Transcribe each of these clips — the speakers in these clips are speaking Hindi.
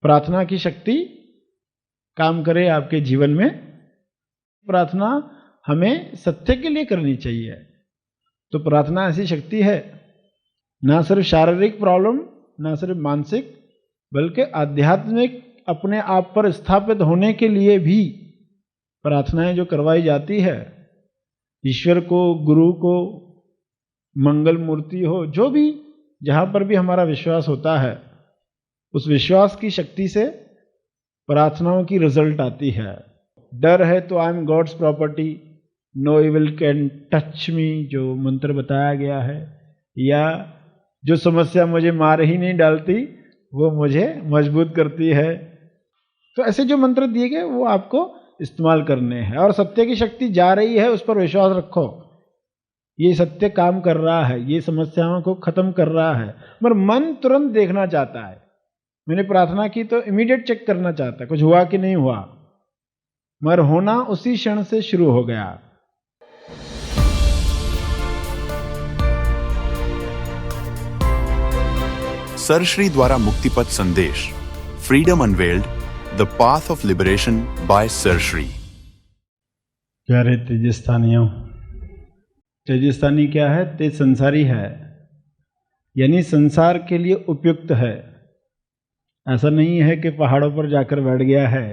प्रार्थना की शक्ति काम करे आपके जीवन में। प्रार्थना हमें सत्य के लिए करनी चाहिए। तो प्रार्थना ऐसी शक्ति है, ना सिर्फ शारीरिक प्रॉब्लम, ना सिर्फ मानसिक, बल्कि आध्यात्मिक अपने आप पर स्थापित होने के लिए भी प्रार्थनाएं जो करवाई जाती है, ईश्वर को, गुरु को, मंगल मूर्ति हो, जो भी जहां पर भी हमारा विश्वास होता है, उस विश्वास की शक्ति से प्रार्थनाओं की रिजल्ट आती है। डर है तो I am God's property, no evil can touch me, जो मंत्र बताया गया है, या जो समस्या मुझे मार ही नहीं डालती वो मुझे मजबूत करती है। तो ऐसे जो मंत्र दिए गए वो आपको इस्तेमाल करने हैं। और सत्य की शक्ति जा रही है, उस पर विश्वास रखो, ये सत्य काम कर रहा है, ये समस्याओं को खत्म कर रहा है। मगर मन तुरंत देखना चाहता है। मैंने प्रार्थना की तो इमीडिएट चेक करना चाहता है कुछ हुआ कि नहीं हुआ, मगर होना उसी क्षण से शुरू हो गया। सर श्री द्वारा Muktipath Sandesh, freedom unveiled, the path of liberation by sir Shri. प्यारे तेजस्थानियों, तेजस्थानी क्या है? तेज संसारी है, यानी संसार के लिए उपयुक्त है। ऐसा नहीं है कि पहाड़ों पर जाकर बैठ गया है।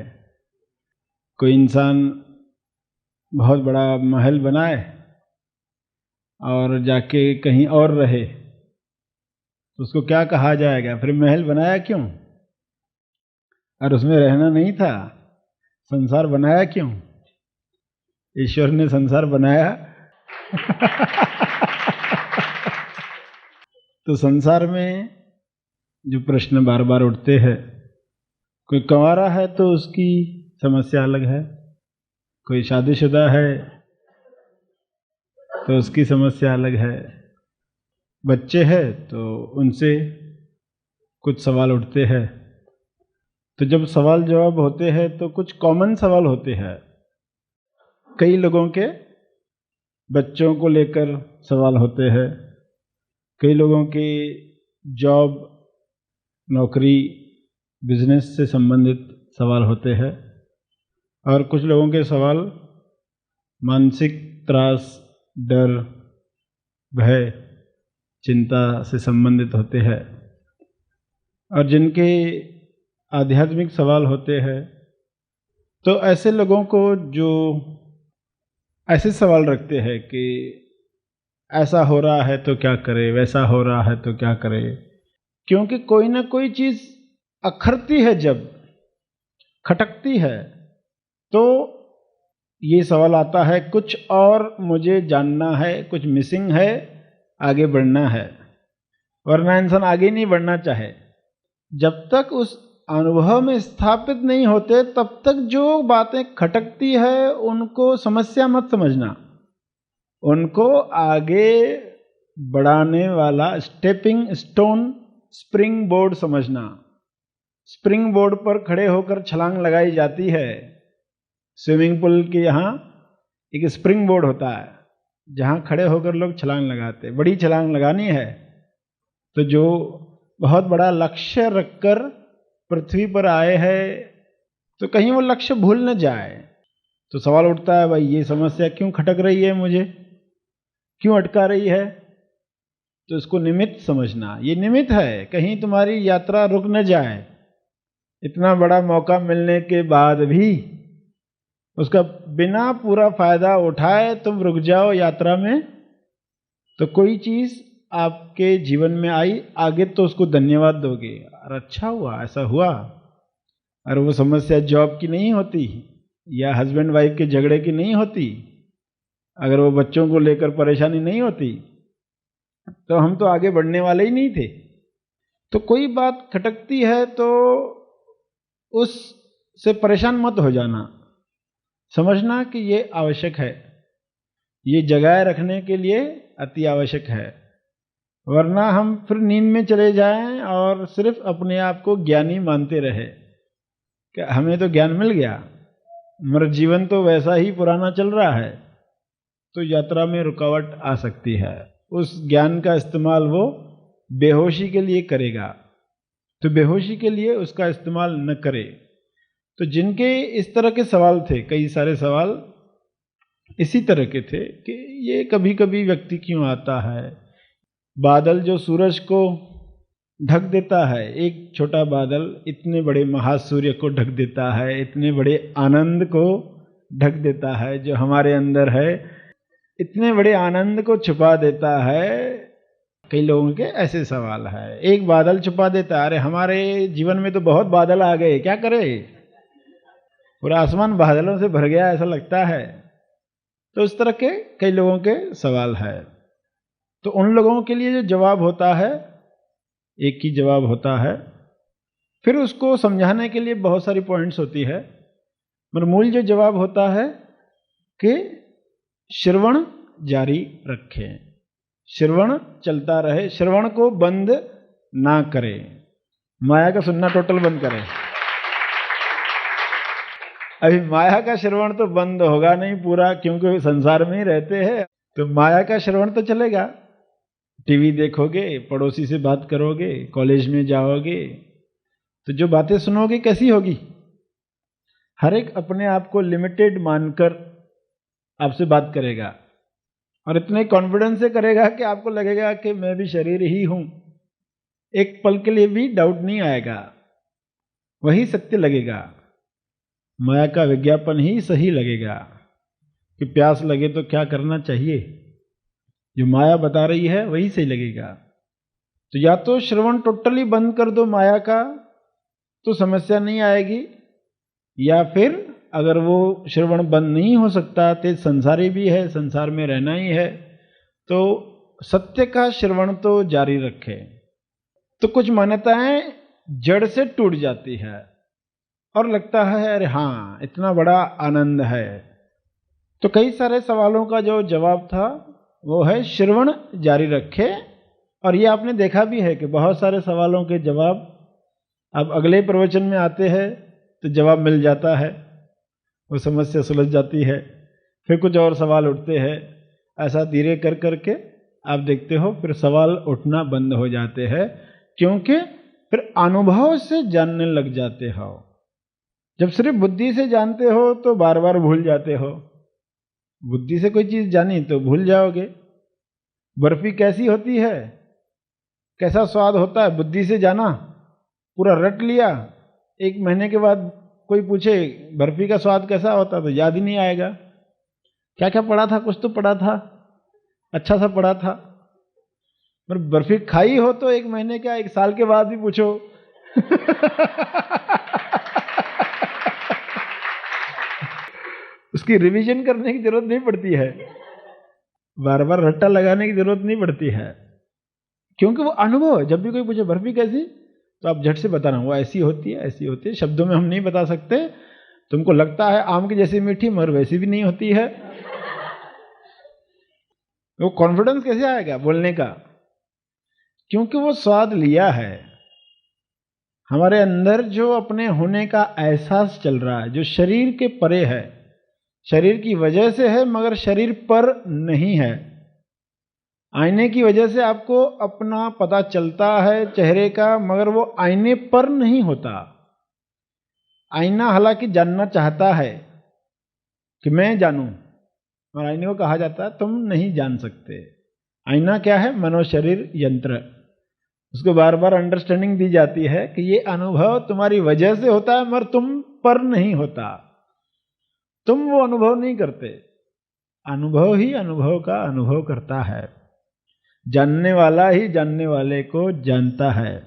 कोई इंसान बहुत बड़ा महल बनाए और जाके कहीं और रहे तो उसको क्या कहा जाएगा? फिर महल बनाया क्यों? और उसमें रहना नहीं था, संसार बनाया क्यों? ईश्वर ने संसार बनाया तो संसार में जो प्रश्न बार बार उठते हैं, कोई कंवारा है तो उसकी समस्या अलग है, कोई शादीशुदा है तो उसकी समस्या अलग है, बच्चे हैं तो उनसे कुछ सवाल उठते हैं। तो जब सवाल जवाब होते हैं तो कुछ कॉमन सवाल होते हैं। कई लोगों के बच्चों को लेकर सवाल होते हैं, कई लोगों की जॉब, नौकरी, बिजनेस से संबंधित सवाल होते हैं, और कुछ लोगों के सवाल मानसिक त्रास, डर, भय, चिंता से संबंधित होते हैं। और जिनके आध्यात्मिक सवाल होते हैं, तो ऐसे लोगों को जो ऐसे सवाल रखते हैं कि ऐसा हो रहा है तो क्या करे, वैसा हो रहा है तो क्या करे, क्योंकि कोई ना कोई चीज अखरती है, जब खटकती है तो ये सवाल आता है, कुछ और मुझे जानना है, कुछ मिसिंग है, आगे बढ़ना है। वरना इंसान आगे नहीं बढ़ना चाहे। जब तक उस अनुभव में स्थापित नहीं होते तब तक जो बातें खटकती है उनको समस्या मत समझना, उनको आगे बढ़ाने वाला स्टेपिंग स्टोन, स्प्रिंग बोर्ड समझना। स्प्रिंग बोर्ड पर खड़े होकर छलांग लगाई जाती है। स्विमिंग पूल के यहाँ एक स्प्रिंग बोर्ड होता है जहाँ खड़े होकर लोग छलांग लगाते। बड़ी छलांग लगानी है तो जो बहुत बड़ा लक्ष्य रखकर पृथ्वी पर आए हैं तो कहीं वो लक्ष्य भूल न जाए। तो सवाल उठता है, भाई ये समस्या क्यों खटक रही है, मुझे क्यों अटका रही है? तो इसको निमित्त समझना। ये निमित्त है, कहीं तुम्हारी यात्रा रुक न जाए। इतना बड़ा मौका मिलने के बाद भी उसका बिना पूरा फायदा उठाए तुम रुक जाओ यात्रा में, तो कोई चीज आपके जीवन में आई, आगे तो उसको धन्यवाद दोगे, और अच्छा हुआ, ऐसा हुआ। और वो समस्या जॉब की नहीं होती या हस्बैंड वाइफ के झगड़े की नहीं होती, अगर वो बच्चों को लेकर परेशानी नहीं होती तो हम तो आगे बढ़ने वाले ही नहीं थे। तो कोई बात खटकती है तो उससे परेशान मत हो जाना, समझना कि ये आवश्यक है, ये जगाए रखने के लिए अति आवश्यक है। वरना हम फिर नींद में चले जाएं और सिर्फ अपने आप को ज्ञानी मानते रहे कि हमें तो ज्ञान मिल गया, मगर जीवन तो वैसा ही पुराना चल रहा है, तो यात्रा में रुकावट आ सकती है। उस ज्ञान का इस्तेमाल वो बेहोशी के लिए करेगा। तो बेहोशी के लिए उसका इस्तेमाल न करे। तो जिनके इस तरह के सवाल थे, कई सारे सवाल इसी तरह के थे कि ये कभी कभी व्यक्ति क्यों आता है, बादल जो सूरज को ढक देता है, एक छोटा बादल इतने बड़े महासूर्य को ढक देता है, इतने बड़े आनंद को ढक देता है जो हमारे अंदर है, इतने बड़े आनंद को छुपा देता है। कई लोगों के ऐसे सवाल है, एक बादल छुपा देता है, अरे हमारे जीवन में तो बहुत बादल आ गए, क्या करें, पूरा आसमान बादलों से भर गया ऐसा लगता है। तो इस तरह के कई लोगों के सवाल है। तो उन लोगों के लिए जो जवाब होता है, एक ही जवाब होता है, फिर उसको समझाने के लिए बहुत सारी पॉइंट्स होती है, मगर मूल जो जवाब होता है कि श्रवण जारी रखें, श्रवण चलता रहे, श्रवण को बंद ना करें, माया का सुनना टोटल बंद करें। अभी माया का श्रवण तो बंद होगा नहीं पूरा, क्योंकि संसार में ही रहते हैं, तो माया का श्रवण तो चलेगा। टीवी देखोगे, पड़ोसी से बात करोगे, कॉलेज में जाओगे, तो जो बातें सुनोगे कैसी होगी? हर एक अपने आप को लिमिटेड मानकर आपसे बात करेगा, और इतने कॉन्फिडेंस से करेगा कि आपको लगेगा कि मैं भी शरीर ही हूं, एक पल के लिए भी डाउट नहीं आएगा, वही सत्य लगेगा, माया का विज्ञापन ही सही लगेगा। कि प्यास लगे तो क्या करना चाहिए, जो माया बता रही है वही सही लगेगा। तो या तो श्रवण टोटली बंद कर दो माया का, तो समस्या नहीं आएगी, या फिर अगर वो श्रवण बंद नहीं हो सकता, तेज संसारी भी है, संसार में रहना ही है, तो सत्य का श्रवण तो जारी रखे। तो कुछ मान्यताएं जड़ से टूट जाती है और लगता है अरे हाँ इतना बड़ा आनंद है। तो कई सारे सवालों का जो जवाब था वो है श्रवण जारी रखे। और ये आपने देखा भी है कि बहुत सारे सवालों के जवाब अब अगले प्रवचन में आते हैं तो जवाब मिल जाता है, वो समस्या सुलझ जाती है, फिर कुछ और सवाल उठते हैं, ऐसा धीरे कर करके आप देखते हो फिर सवाल उठना बंद हो जाते हैं, क्योंकि फिर अनुभव से जानने लग जाते हो। जब सिर्फ बुद्धि से जानते हो तो बार बार भूल जाते हो, बुद्धि से कोई चीज जानी तो भूल जाओगे। बर्फी कैसी होती है, कैसा स्वाद होता है, बुद्धि से जाना, पूरा रट लिया, एक महीने के बाद कोई पूछे बर्फी का स्वाद कैसा होता तो याद ही नहीं आएगा। क्या क्या पढ़ा था, कुछ तो पढ़ा था, अच्छा सा पढ़ा था, पर बर्फी खाई हो तो एक महीने क्या, एक साल के बाद भी पूछो उसकी रिवीजन करने की जरूरत नहीं पड़ती है, बार बार रट्टा लगाने की जरूरत नहीं पड़ती है, क्योंकि वो अनुभव है। जब भी कोई पूछे बर्फी कैसी, तो आप झट से बताना वो ऐसी होती है, ऐसी होती है। शब्दों में हम नहीं बता सकते, तुमको लगता है आम की जैसी मीठी, मगर वैसी भी नहीं होती है। वो कॉन्फिडेंस कैसे आएगा बोलने का, क्योंकि वो स्वाद लिया है। हमारे अंदर जो अपने होने का एहसास चल रहा है, जो शरीर के परे है, शरीर की वजह से है मगर शरीर पर नहीं है। आईने की वजह से आपको अपना पता चलता है चेहरे का, मगर वो आईने पर नहीं होता। आईना हालांकि जानना चाहता है कि मैं जानूं, और आईने को कहा जाता है तुम नहीं जान सकते। आईना क्या है, मनोशरीर यंत्र, उसको बार बार अंडरस्टैंडिंग दी जाती है कि ये अनुभव तुम्हारी वजह से होता है मगर तुम पर नहीं होता, तुम वो अनुभव नहीं करते, अनुभव ही अनुभव का अनुभव करता है। जानने वाला ही जानने वाले को जानता है,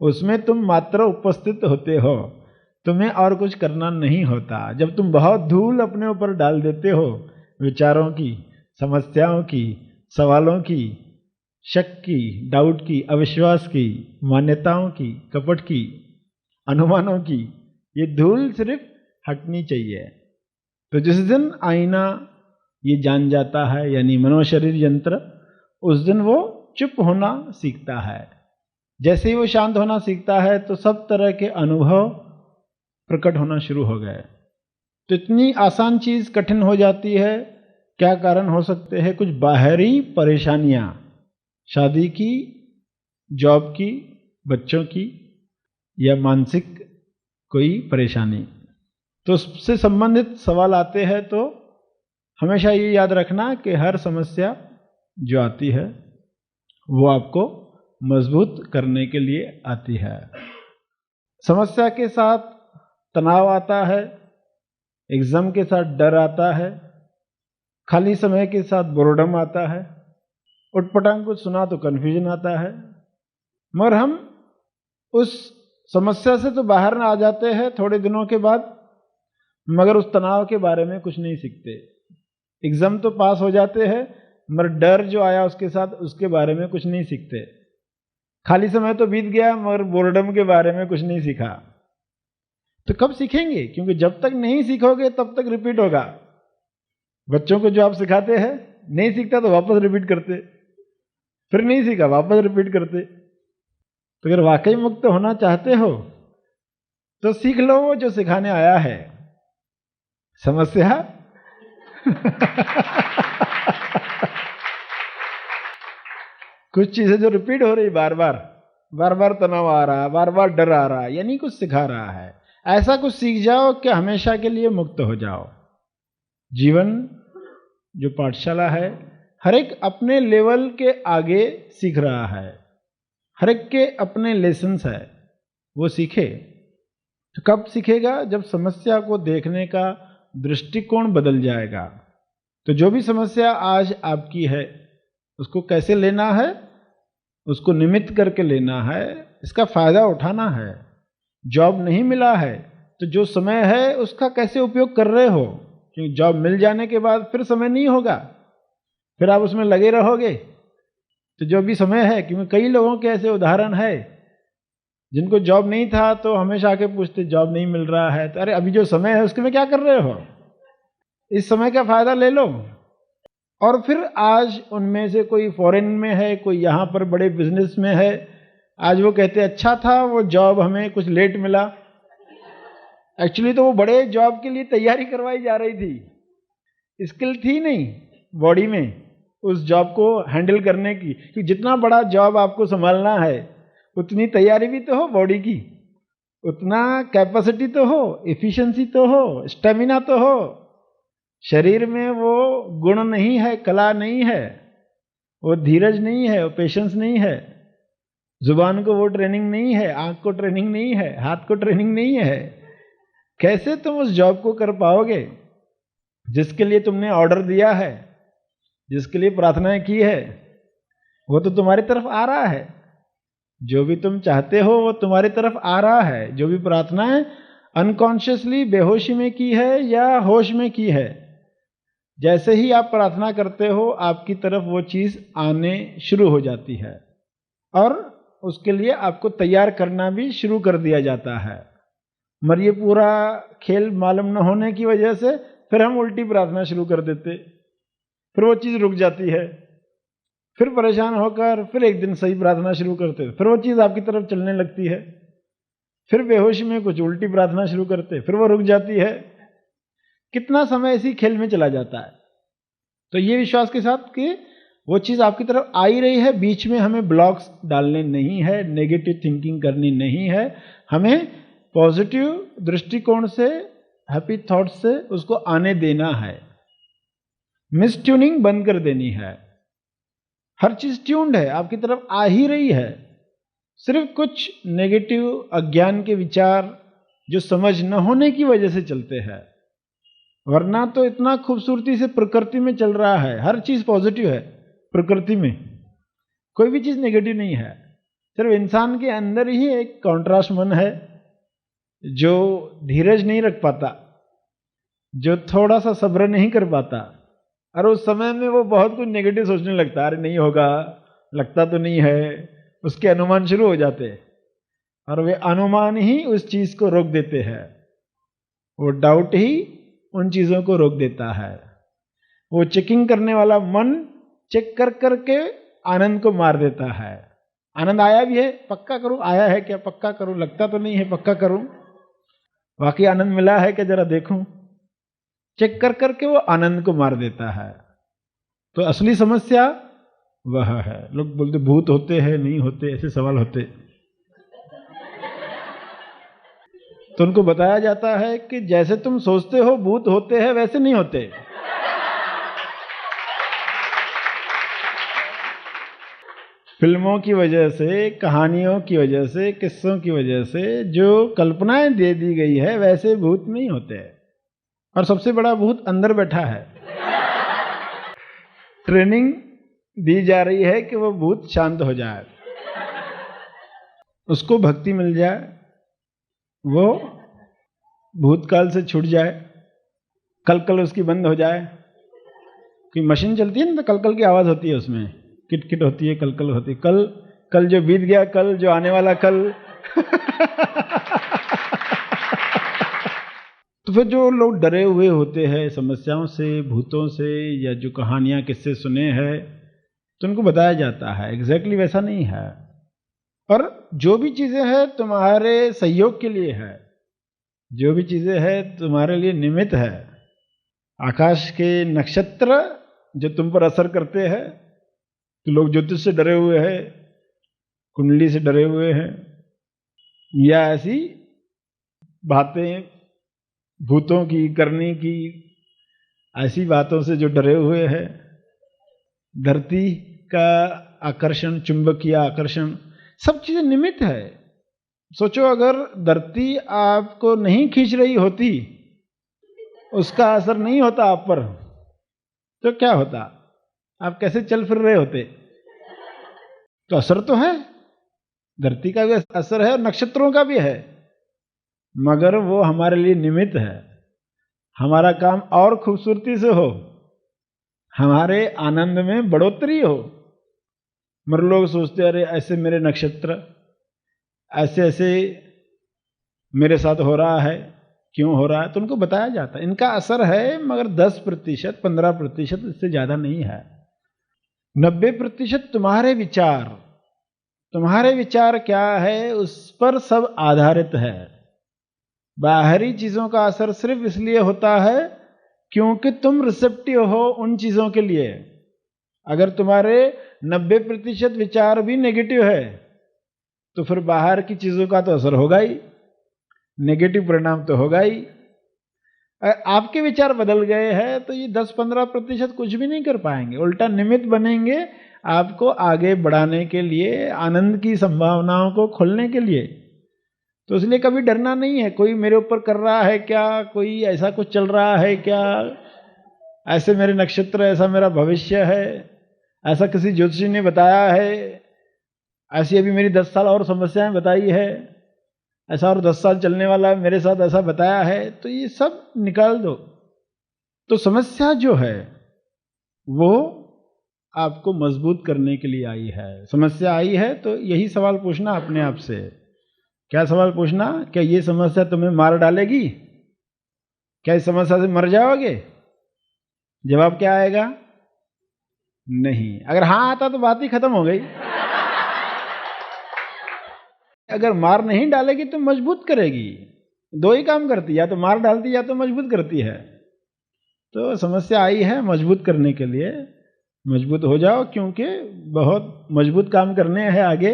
उसमें तुम मात्र उपस्थित होते हो, तुम्हें और कुछ करना नहीं होता। जब तुम बहुत धूल अपने ऊपर डाल देते हो, विचारों की, समस्याओं की, सवालों की, शक की, डाउट की, अविश्वास की, मान्यताओं की, कपट की, अनुमानों की, ये धूल सिर्फ हटनी चाहिए। तो जिस दिन आईना ये जान जाता है, यानी मनोशरीर यंत्र, उस दिन वो चुप होना सीखता है। जैसे ही वो शांत होना सीखता है तो सब तरह के अनुभव प्रकट होना शुरू हो गए। तो इतनी आसान चीज कठिन हो जाती है, क्या कारण हो सकते हैं? कुछ बाहरी परेशानियां, शादी की, जॉब की, बच्चों की, या मानसिक कोई परेशानी, तो उससे संबंधित सवाल आते हैं तो हमेशा ये याद रखना कि हर समस्या जो आती है वो आपको मजबूत करने के लिए आती है। समस्या के साथ तनाव आता है, एग्जाम के साथ डर आता है, खाली समय के साथ बोर्डम आता है, उटपटांग कुछ सुना तो कन्फ्यूजन आता है, मगर हम उस समस्या से तो बाहर आ जाते हैं थोड़े दिनों के बाद, मगर उस तनाव के बारे में कुछ नहीं सीखते। एग्जाम तो पास हो जाते हैं, मगर डर जो आया उसके साथ उसके बारे में कुछ नहीं सीखते। खाली समय तो बीत गया, मगर बोर्डम के बारे में कुछ नहीं सीखा। तो कब सीखेंगे? क्योंकि जब तक नहीं सीखोगे तब तक रिपीट होगा। बच्चों को जो आप सिखाते हैं, नहीं सीखता तो वापस रिपीट करते, फिर नहीं सीखा वापस रिपीट करते। तो अगर वाकई मुक्त होना चाहते हो तो सीख लो वो जो सिखाने आया है। समस्या कुछ चीजें जो रिपीट हो रही बार बार तनाव आ रहा, बार बार डर आ रहा, यानी कुछ सिखा रहा है। ऐसा कुछ सीख जाओ कि हमेशा के लिए मुक्त हो जाओ। जीवन जो पाठशाला है, हर एक अपने लेवल के आगे सीख रहा है, हर एक के अपने लेसन्स है, वो सीखे। तो कब सीखेगा? जब समस्या को देखने का दृष्टिकोण बदल जाएगा। तो जो भी समस्या आज आपकी है उसको कैसे लेना है, उसको निमित्त करके लेना है, इसका फायदा उठाना है। जॉब नहीं मिला है तो जो समय है उसका कैसे उपयोग कर रहे हो, क्योंकि जॉब मिल जाने के बाद फिर समय नहीं होगा, फिर आप उसमें लगे रहोगे। तो जो भी समय है, क्योंकि कई लोगों के ऐसे उदाहरण है जिनको जॉब नहीं था तो हमेशा आके पूछते जॉब नहीं मिल रहा है, तो अरे अभी जो समय है उसके में क्या कर रहे हो, इस समय का फायदा ले लो। और फिर आज उनमें से कोई फॉरेन में है, कोई यहाँ पर बड़े बिजनेस में है, आज वो कहते अच्छा था वो जॉब हमें कुछ लेट मिला। एक्चुअली तो वो बड़े जॉब के लिए तैयारी करवाई जा रही थी, स्किल थी नहीं बॉडी में उस जॉब को हैंडल करने की, कि जितना बड़ा जॉब आपको संभालना है उतनी तैयारी भी तो हो बॉडी की, उतना कैपेसिटी तो हो, एफिशिएंसी तो हो, स्टेमिना तो हो। शरीर में वो गुण नहीं है, कला नहीं है, वो धीरज नहीं है, वो पेशेंस नहीं है, जुबान को वो ट्रेनिंग नहीं है, आंख को ट्रेनिंग नहीं है, हाथ को ट्रेनिंग नहीं है। कैसे तुम उस जॉब को कर पाओगे जिसके लिए तुमने ऑर्डर दिया है, जिसके लिए प्रार्थनाएं की है? वो तो तुम्हारी तरफ आ रहा है, जो भी तुम चाहते हो वो तुम्हारी तरफ आ रहा है। जो भी प्रार्थनाएं अनकॉन्शियसली बेहोशी में की है या होश में की है, जैसे ही आप प्रार्थना करते हो आपकी तरफ वो चीज आने शुरू हो जाती है, और उसके लिए आपको तैयार करना भी शुरू कर दिया जाता है। मगर ये पूरा खेल मालूम न होने की वजह से फिर हम उल्टी प्रार्थना शुरू कर देते, फिर वो चीज रुक जाती है, फिर परेशान होकर फिर एक दिन सही प्रार्थना शुरू करते, फिर वो चीज आपकी तरफ चलने लगती है, फिर बेहोशी में कुछ उल्टी प्रार्थना शुरू करते, फिर वो रुक जाती है। कितना समय इसी खेल में चला जाता है। तो ये विश्वास के साथ कि वो चीज आपकी तरफ आ ही रही है, बीच में हमें ब्लॉक्स डालने नहीं है, नेगेटिव थिंकिंग करनी नहीं है, हमें पॉजिटिव दृष्टिकोण से, हैप्पी थॉट से उसको आने देना है। मिस ट्यूनिंग बंद कर देनी है। हर चीज ट्यून्ड है, आपकी तरफ आ ही रही है, सिर्फ कुछ नेगेटिव अज्ञान के विचार जो समझ न होने की वजह से चलते हैं, वरना तो इतना खूबसूरती से प्रकृति में चल रहा है, हर चीज पॉजिटिव है प्रकृति में, कोई भी चीज नेगेटिव नहीं है। सिर्फ इंसान के अंदर ही एक कॉन्ट्रास्ट मन है जो धीरज नहीं रख पाता, जो थोड़ा सा सब्र नहीं कर पाता, और उस समय में वो बहुत कुछ नेगेटिव सोचने लगता है, अरे नहीं होगा, लगता तो नहीं है, उसके अनुमान शुरू हो जाते हैं, और वे अनुमान ही उस चीज को रोक देते हैं। वो डाउट ही उन चीजों को रोक देता है। वो चेकिंग करने वाला मन चेक कर करके आनंद को मार देता है। आनंद आया भी है, पक्का करूं, आया है क्या, पक्का करूं, लगता तो नहीं है, पक्का करूं, वाकई आनंद मिला है क्या, जरा देखूं, चेक कर करके वो आनंद को मार देता है। तो असली समस्या वह है। लोग बोलते भूत होते हैं, नहीं होते, ऐसे सवाल होते। तो उनको बताया जाता है कि जैसे तुम सोचते हो भूत होते हैं वैसे नहीं होते। फिल्मों की वजह से, कहानियों की वजह से, किस्सों की वजह से जो कल्पनाएं दे दी गई है वैसे भूत नहीं होते। और सबसे बड़ा भूत अंदर बैठा है। ट्रेनिंग दी जा रही है कि वो भूत शांत हो जाए, उसको भक्ति मिल जाए, वो भूतकाल से छूट जाए, कल कल उसकी बंद हो जाए। कोई मशीन चलती है ना तो कल कल की आवाज होती है, उसमें किट किट होती है, कल कल होती है, कल कल जो बीत गया, कल जो आने वाला, कल। तो फिर जो लोग डरे हुए होते हैं समस्याओं से, भूतों से, या जो कहानियां किससे सुने हैं, तो उनको बताया जाता है एग्जैक्टली वैसा नहीं है। और जो भी चीजें हैं तुम्हारे सहयोग के लिए है, जो भी चीजें हैं तुम्हारे लिए निमित्त है। आकाश के नक्षत्र जो तुम पर असर करते हैं, तो लोग ज्योतिष से डरे हुए हैं, कुंडली से डरे हुए हैं, या ऐसी बातें भूतों की करने की, ऐसी बातों से जो डरे हुए हैं। धरती का आकर्षण, चुंबकीय आकर्षण, सब चीजें निमित्त है। सोचो अगर धरती आपको नहीं खींच रही होती, उसका असर नहीं होता आप पर, तो क्या होता? आप कैसे चल फिर रहे होते? तो असर तो है, धरती का भी असर है और नक्षत्रों का भी है, मगर वो हमारे लिए निमित्त है। हमारा काम और खूबसूरती से हो, हमारे आनंद में बढ़ोतरी हो। मगर लोग सोचते अरे ऐसे मेरे नक्षत्र, ऐसे ऐसे मेरे साथ हो रहा है, क्यों हो रहा है? तो उनको बताया जाता है इनका असर है, मगर 10%, 15% इससे ज्यादा नहीं है। 90% तुम्हारे विचार, तुम्हारे विचार क्या है उस पर सब आधारित है। बाहरी चीजों का असर सिर्फ इसलिए होता है क्योंकि तुम रिसेप्टिव हो उन चीजों के लिए। अगर तुम्हारे 90% विचार भी नेगेटिव है, तो फिर बाहर की चीजों का तो असर होगा ही, नेगेटिव परिणाम तो होगा ही। आपके विचार बदल गए हैं तो ये 10-15% कुछ भी नहीं कर पाएंगे, उल्टा निमित्त बनेंगे आपको आगे बढ़ाने के लिए, आनंद की संभावनाओं को खोलने के लिए। तो इसलिए कभी डरना नहीं है, कोई मेरे ऊपर कर रहा है क्या, कोई ऐसा कुछ चल रहा है क्या, ऐसे मेरे नक्षत्र, ऐसा मेरा भविष्य है, ऐसा किसी ज्योतिषी ने बताया है, ऐसी अभी मेरी 10 साल और समस्याएं बताई है, ऐसा और 10 साल चलने वाला है मेरे साथ, ऐसा बताया है, तो ये सब निकाल दो। तो समस्या जो है वो आपको मजबूत करने के लिए आई है। समस्या आई है तो यही सवाल पूछना अपने आप से। क्या सवाल पूछना? क्या ये समस्या तुम्हें मार डालेगी? क्या इस समस्या से मर जाओगे? जवाब क्या आएगा? नहीं। अगर हाँ आता तो बात ही खत्म हो गई। अगर मार नहीं डालेगी तो मजबूत करेगी। दो ही काम करती है, या तो मार डालती या तो मजबूत करती है। तो समस्या आई है मजबूत करने के लिए, मजबूत हो जाओ, क्योंकि बहुत मजबूत काम करने हैं आगे।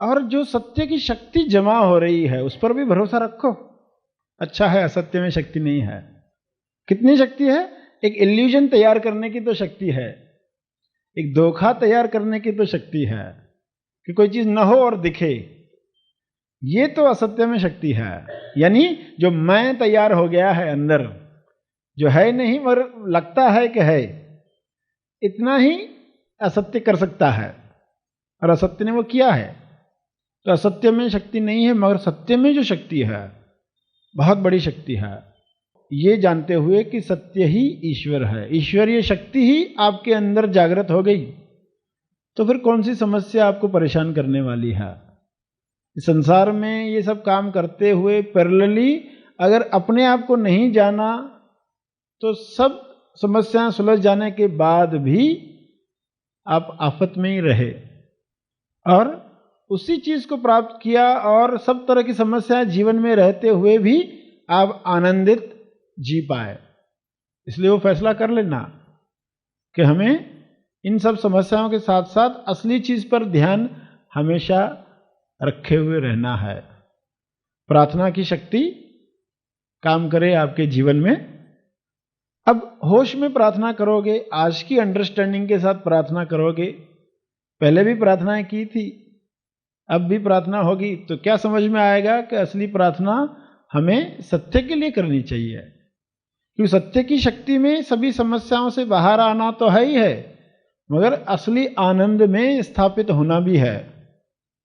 और जो सत्य की शक्ति जमा हो रही है उस पर भी भरोसा रखो। अच्छा है असत्य में शक्ति नहीं है। कितनी शक्ति है? एक इल्यूजन तैयार करने की तो शक्ति है, एक धोखा तैयार करने की तो शक्ति है कि कोई चीज न हो और दिखे, ये तो असत्य में शक्ति है। यानी जो मैं तैयार हो गया है अंदर, जो है नहीं मगर लगता है कि है, इतना ही असत्य कर सकता है, और असत्य ने वो किया है। तो असत्य में शक्ति नहीं है, मगर सत्य में जो शक्ति है बहुत बड़ी शक्ति है। ये जानते हुए कि सत्य ही ईश्वर है, ईश्वरीय शक्ति ही आपके अंदर जागृत हो गई, तो फिर कौन सी समस्या आपको परेशान करने वाली है? इस संसार में ये सब काम करते हुए पैरेलली अगर अपने आप को नहीं जाना तो सब समस्याएं सुलझ जाने के बाद भी आप आफत में ही रहे, और उसी चीज को प्राप्त किया और सब तरह की समस्याएं जीवन में रहते हुए भी आप आनंदित जी पाए। इसलिए वो फैसला कर लेना कि हमें इन सब समस्याओं के साथ साथ असली चीज पर ध्यान हमेशा रखे हुए रहना है। प्रार्थना की शक्ति काम करे आपके जीवन में। अब होश में प्रार्थना करोगे, आज की अंडरस्टैंडिंग के साथ प्रार्थना करोगे, पहले भी प्रार्थनाएं की थी, अब भी प्रार्थना होगी, तो क्या समझ में आएगा कि असली प्रार्थना हमें सत्य के लिए करनी चाहिए। क्योंकि सत्य की शक्ति में सभी समस्याओं से बाहर आना तो है ही है, मगर असली आनंद में स्थापित होना भी है।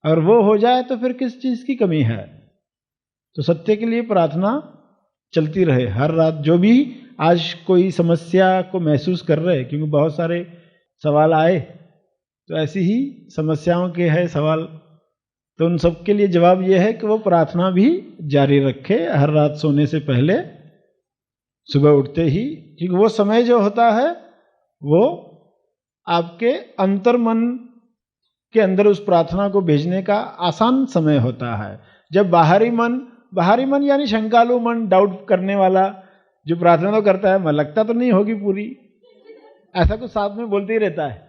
अगर वो हो जाए तो फिर किस चीज की कमी है। तो सत्य के लिए प्रार्थना चलती रहे हर रात। जो भी आज कोई समस्या को महसूस कर रहे हैं, क्योंकि बहुत सारे सवाल आए, तो ऐसी ही समस्याओं के है सवाल, तो उन सब के लिए जवाब यह है कि वो प्रार्थना भी जारी रखे हर रात सोने से पहले, सुबह उठते ही। क्योंकि वो समय जो होता है वो आपके अंतर्मन के अंदर उस प्रार्थना को भेजने का आसान समय होता है। जब बाहरी मन यानी शंकालु मन, डाउट करने वाला, जो प्रार्थना तो करता है, लगता तो नहीं होगी पूरी, ऐसा कुछ साथ में बोलते ही रहता है।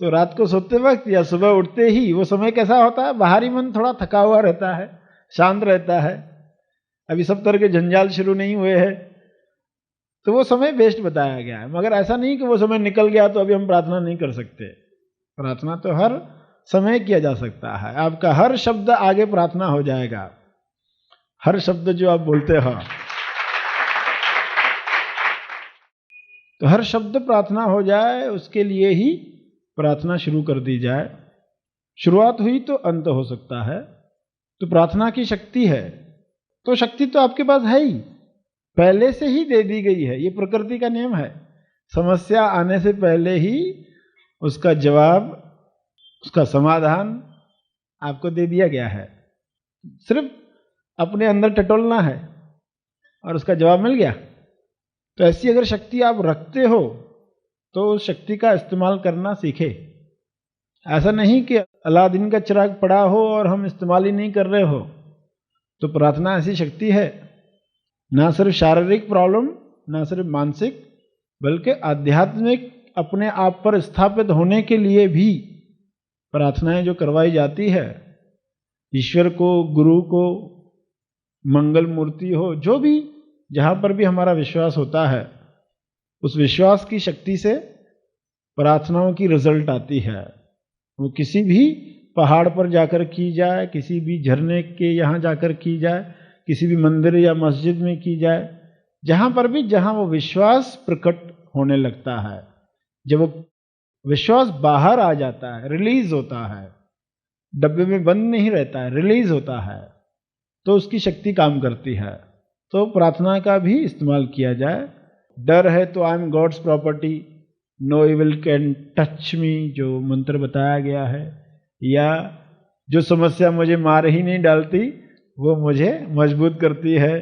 तो रात को सोते वक्त या सुबह उठते ही वो समय कैसा होता है, बाहरी मन थोड़ा थका हुआ रहता है, शांत रहता है, अभी सब तरह के जंजाल शुरू नहीं हुए हैं, तो वो समय बेस्ट बताया गया है। मगर ऐसा नहीं कि वो समय निकल गया तो अभी हम प्रार्थना नहीं कर सकते। प्रार्थना तो हर समय किया जा सकता है। आपका हर शब्द आगे प्रार्थना हो जाएगा। हर शब्द जो आप बोलते हो, तो हर शब्द प्रार्थना हो जाए, उसके लिए ही प्रार्थना शुरू कर दी जाए। शुरुआत हुई तो अंत हो सकता है। तो प्रार्थना की शक्ति है, तो शक्ति तो आपके पास है ही, पहले से ही दे दी गई है। ये प्रकृति का नियम है। समस्या आने से पहले ही उसका जवाब, उसका समाधान आपको दे दिया गया है। सिर्फ अपने अंदर टटोलना है और उसका जवाब मिल गया। तो ऐसी अगर शक्ति आप रखते हो तो उस शक्ति का इस्तेमाल करना सीखे। ऐसा नहीं कि अलादीन का चिराग पड़ा हो और हम इस्तेमाल ही नहीं कर रहे हो। तो प्रार्थना ऐसी शक्ति है, ना सिर्फ शारीरिक प्रॉब्लम, ना सिर्फ मानसिक, बल्कि आध्यात्मिक अपने आप पर स्थापित होने के लिए भी प्रार्थनाएं जो करवाई जाती है, ईश्वर को, गुरु को, मंगल मूर्ति हो, जो भी, जहां पर भी हमारा विश्वास होता है, उस विश्वास की शक्ति से प्रार्थनाओं की रिजल्ट आती है। वो किसी भी पहाड़ पर जाकर की जाए, किसी भी झरने के यहाँ जाकर की जाए, किसी भी मंदिर या मस्जिद में की जाए, जहां पर भी जहां वो विश्वास प्रकट होने लगता है, जब वो विश्वास बाहर आ जाता है, रिलीज होता है, डब्बे में बंद नहीं रहता है, रिलीज होता है, तो उसकी शक्ति काम करती है। तो प्रार्थना का भी इस्तेमाल किया जाए। डर है तो I am God's property, no evil can touch me, जो मंत्र बताया गया है, या जो समस्या मुझे मार ही नहीं डालती वो मुझे मजबूत करती है।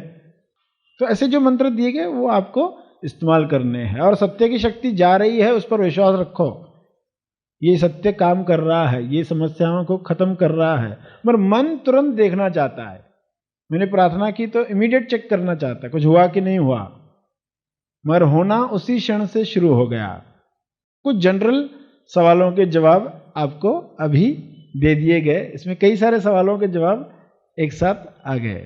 तो ऐसे जो मंत्र दिए गए वो आपको इस्तेमाल करने हैं। और सत्य की शक्ति जा रही है, उस पर विश्वास रखो। ये सत्य काम कर रहा है, ये समस्याओं को खत्म कर रहा है। मगर मन तुरंत देखना चाहता है। मैंने प्रार्थना की तो इमीडिएट चेक करना चाहता है कुछ हुआ कि नहीं हुआ, मगर होना उसी क्षण से शुरू हो गया। कुछ जनरल सवालों के जवाब आपको अभी दे दिए गए। इसमें कई सारे सवालों के जवाब एक साथ आ गए।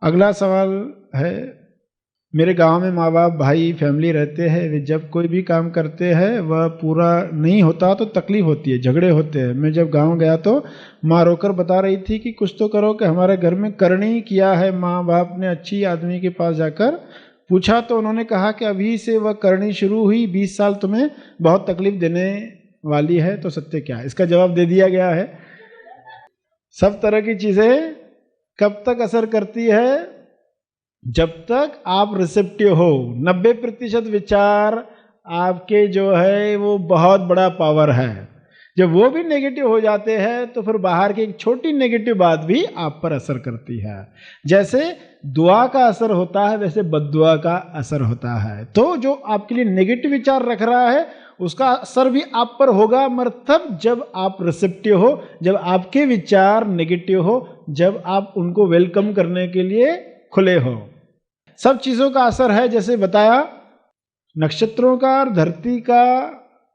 अगला सवाल है, मेरे गांव में माँ बाप, भाई, फैमिली रहते हैं। वे जब कोई भी काम करते हैं वह पूरा नहीं होता तो तकलीफ होती है, झगड़े होते हैं। मैं जब गांव गया तो माँ रोकर बता रही थी कि कुछ तो करो, कि हमारे घर में करनी किया है। माँ बाप ने अच्छी आदमी के पास जाकर पूछा तो उन्होंने कहा कि अभी से वह करनी शुरू हुई, 20 साल तुम्हें बहुत तकलीफ देने वाली है। तो सत्य क्या है? इसका जवाब दे दिया गया है। सब तरह की चीजें कब तक असर करती है? जब तक आप रिसेप्टिव हो। 90% विचार आपके जो है वो बहुत बड़ा पावर है। जब वो भी नेगेटिव हो जाते हैं तो फिर बाहर की एक छोटी नेगेटिव बात भी आप पर असर करती है। जैसे दुआ का असर होता है वैसे बद्दुआ का असर होता है। तो जो आपके लिए नेगेटिव विचार रख रहा है उसका असर भी आप पर होगा, मगर तब जब आप रिसेप्टिव हो, जब आपके विचार नेगेटिव हो, जब आप उनको वेलकम करने के लिए खुले हो। सब चीज़ों का असर है, जैसे बताया नक्षत्रों का और धरती का,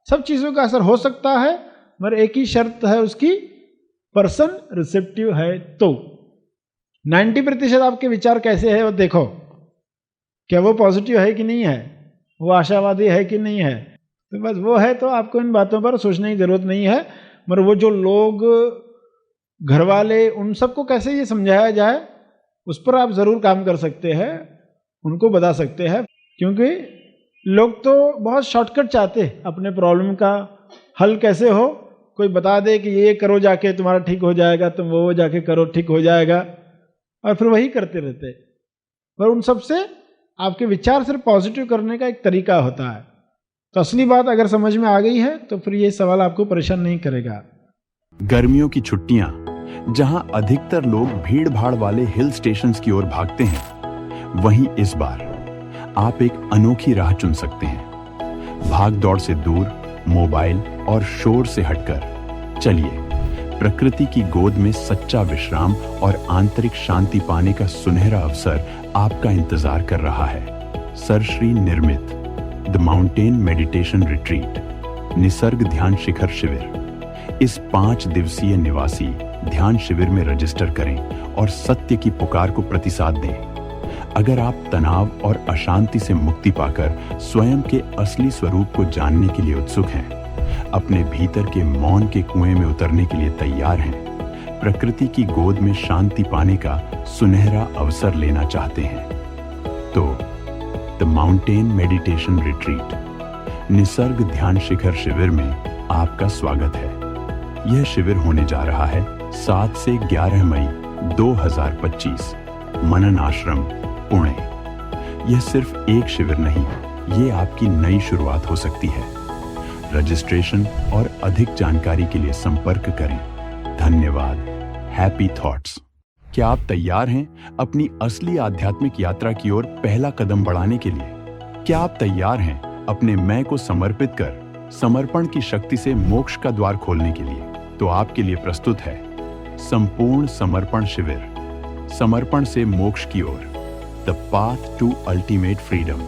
सब चीज़ों का असर हो सकता है, मगर एक ही शर्त है उसकी, पर्सन रिसेप्टिव है। तो 90% आपके विचार कैसे है वो देखो, क्या वो पॉजिटिव है कि नहीं है, वो आशावादी है कि नहीं है। तो बस वो है तो आपको इन बातों पर सोचने की ज़रूरत नहीं है। मगर वो जो लोग घर वाले, उन सबको कैसे ये समझाया जाए, उस पर आप ज़रूर काम कर सकते हैं, उनको बता सकते हैं। क्योंकि लोग तो बहुत शॉर्टकट चाहते हैं, अपने प्रॉब्लम का हल कैसे हो, कोई बता दे कि ये करो जाके तुम्हारा ठीक हो जाएगा, तुम वो जाके करो ठीक हो जाएगा, और फिर वही करते रहते। पर उन सब से आपके विचार सिर्फ पॉजिटिव करने का एक तरीका होता है। तो असली बात अगर समझ में आ गई है तो फिर ये सवाल आपको परेशान नहीं करेगा। गर्मियों की छुट्टियां, जहां अधिकतर लोग भीड़ भाड़ वाले हिल स्टेशंस की ओर भागते हैं, वहीं इस बार आप एक अनोखी राह चुन सकते हैं। भाग दौड़ से दूर, मोबाइल और शोर से हटकर चलिए प्रकृति की गोद में सच्चा विश्राम और आंतरिक शांति पाने का सुनहरा अवसर आपका इंतजार कर रहा है। सर श्री निर्मित the mountain meditation retreat, Nisarga ध्यान शिखर शिविर। इस 5 दिवसीय निवासी ध्यान शिविर में रजिस्टर करें और सत्य की पुकार को प्रतिसाद दें। अगर आप तनाव और अशांति से मुक्ति पाकर स्वयं के असली स्वरूप को जानने के लिए उत्सुक हैं, अपने भीतर के मौन के कुएं में उतरने के लिए तैयार हैं, प्रकृति की गोद में शांति पाने का सुनहरा अवसर लेना चाहते हैं, तो the mountain meditation retreat, Nisarga ध्यान शिखर शिविर में आपका स्वागत है। यह शिविर होने जा रहा है 7 से 11 मई 2025, मनन आश्रम, पुणे। यह सिर्फ एक शिविर नहीं, ये आपकी नई शुरुआत हो सकती है। रजिस्ट्रेशन और अधिक जानकारी के लिए संपर्क करें। धन्यवाद। Happy thoughts. क्या आप तैयार हैं अपनी असली आध्यात्मिक यात्रा की ओर पहला कदम बढ़ाने के लिए? क्या आप तैयार हैं अपने मैं को समर्पित कर समर्पण की शक्ति से मोक्ष का द्वार खोलने के लिए? तो आपके लिए प्रस्तुत है संपूर्ण समर्पण शिविर, समर्पण से मोक्ष की ओर, the path to ultimate freedom.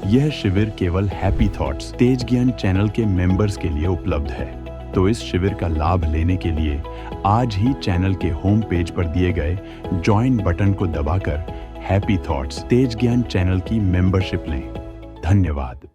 यह शिविर केवल हैप्पी थॉट्स तेज ज्ञान चैनल के मेंबर्स के लिए उपलब्ध है। तो इस शिविर का लाभ लेने के लिए आज ही चैनल के होम पेज पर दिए गए ज्वाइन बटन को दबाकर हैप्पी थॉट्स तेज ज्ञान चैनल की मेंबरशिप लें। धन्यवाद।